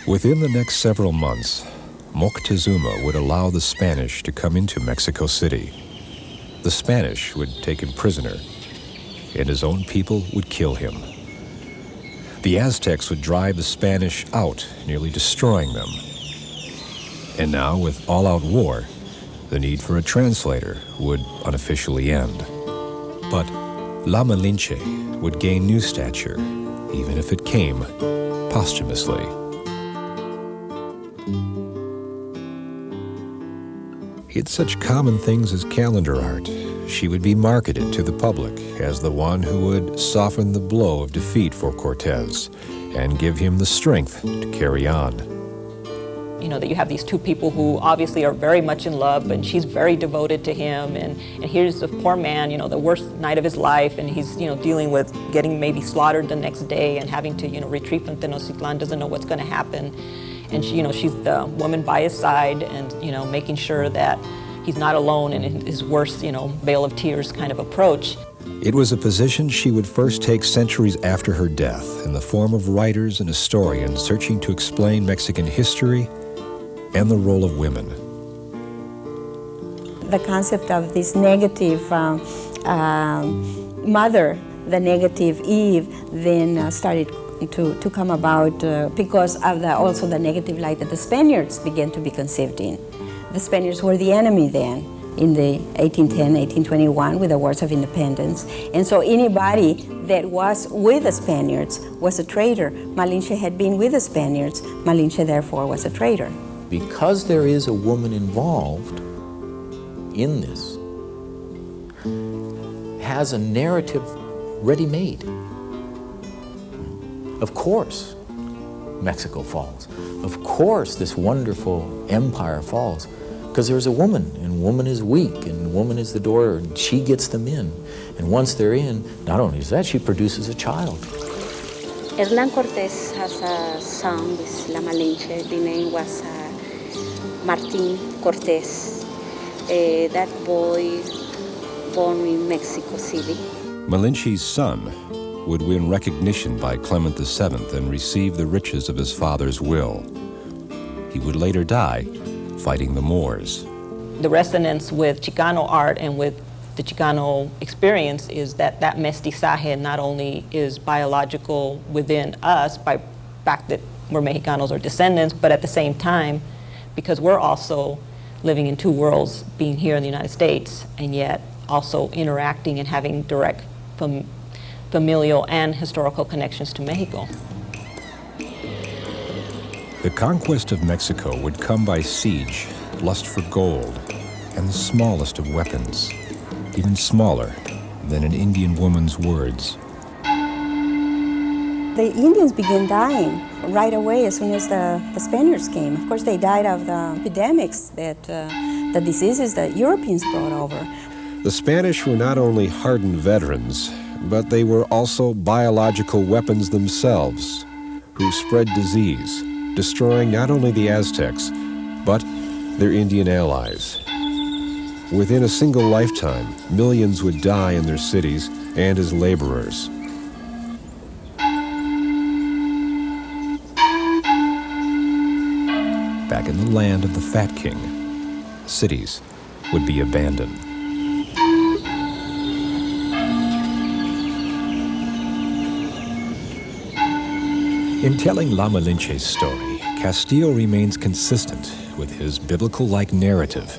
Within the next several months, Moctezuma would allow the Spanish to come into Mexico City. The Spanish would take him prisoner, and his own people would kill him. The Aztecs would drive the Spanish out, nearly destroying them. And now, with all-out war, the need for a translator would unofficially end. But La Malinche would gain new stature, even if it came posthumously. In such common things as calendar art, she would be marketed to the public as the one who would soften the blow of defeat for Cortez and give him the strength to carry on. You know, that you have these two people who obviously are very much in love, and she's very devoted to him, and here's the poor man, you know, the worst night of his life, and he's, you know, dealing with getting maybe slaughtered the next day and having to, you know, retreat from Tenochtitlan, doesn't know what's going to happen. And she, you know, she's the woman by his side and, you know, making sure that he's not alone in his worst, you know, veil of tears kind of approach. It was a position she would first take centuries after her death in the form of writers and historians searching to explain Mexican history and the role of women. The concept of this negative mother, the negative Eve, then started to come about because of also the negative light that the Spaniards began to be conceived in. The Spaniards were the enemy then in the 1810, 1821 with the Wars of Independence. And so anybody that was with the Spaniards was a traitor. Malinche had been with the Spaniards. Malinche therefore was a traitor. Because there is a woman involved in this, has a narrative ready-made. Of course, Mexico falls. Of course, this wonderful empire falls, because there's a woman, and woman is weak, and woman is the door, and she gets them in. And once they're in, not only is that, she produces a child. Hernán Cortés has a son with La Malinche. The name was Martin Cortés. That boy born in Mexico City. Malinche's son would win recognition by Clement VII and receive the riches of his father's will. He would later die fighting the Moors. The resonance with Chicano art and with the Chicano experience is that mestizaje not only is biological within us by the fact that we're Mexicanos or descendants, but at the same time, because we're also living in two worlds, being here in the United States, and yet also interacting and having direct familial and historical connections to Mexico. The conquest of Mexico would come by siege, lust for gold, and the smallest of weapons, even smaller than an Indian woman's words. The Indians began dying right away as soon as the Spaniards came. Of course, they died of the epidemics, the diseases that Europeans brought over. The Spanish were not only hardened veterans, but they were also biological weapons themselves, who spread disease, destroying not only the Aztecs, but their Indian allies. Within a single lifetime, millions would die in their cities and as laborers. Back in the land of the Fat King, cities would be abandoned. In telling La Malinche's story, Castillo remains consistent with his biblical-like narrative.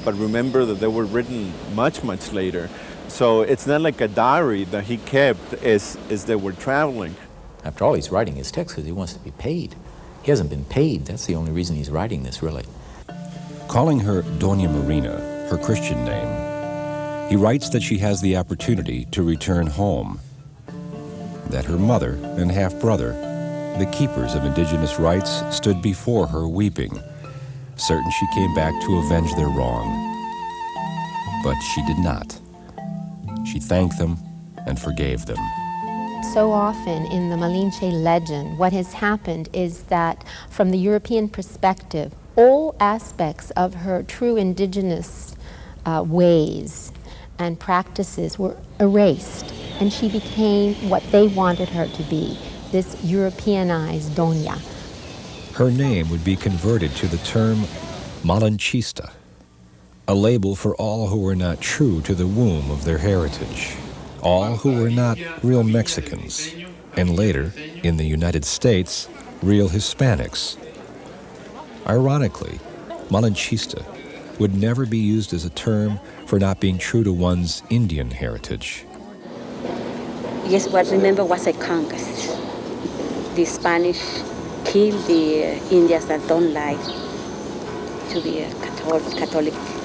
But remember that they were written much, much later. So it's not like a diary that he kept as they were traveling. After all, he's writing his text because he wants to be paid. He hasn't been paid. That's the only reason he's writing this, really. Calling her Doña Marina, her Christian name, he writes that she has the opportunity to return home, that her mother and half-brother, the keepers of indigenous rights, stood before her weeping, certain she came back to avenge their wrong. But she did not. She thanked them and forgave them. So often in the Malinche legend, what has happened is that from the European perspective, all aspects of her true indigenous ways and practices were erased, and she became what they wanted her to be, this Europeanized doña. her name would be converted to the term Malinchista, a label for all who were not true to the womb of their heritage, all who were not real Mexicans, and later, in the United States, real Hispanics. Ironically, Malinchista would never be used as a term for not being true to one's Indian heritage. Yes, what I remember was a conquest. The Spanish killed the Indians that don't like to be a Catholic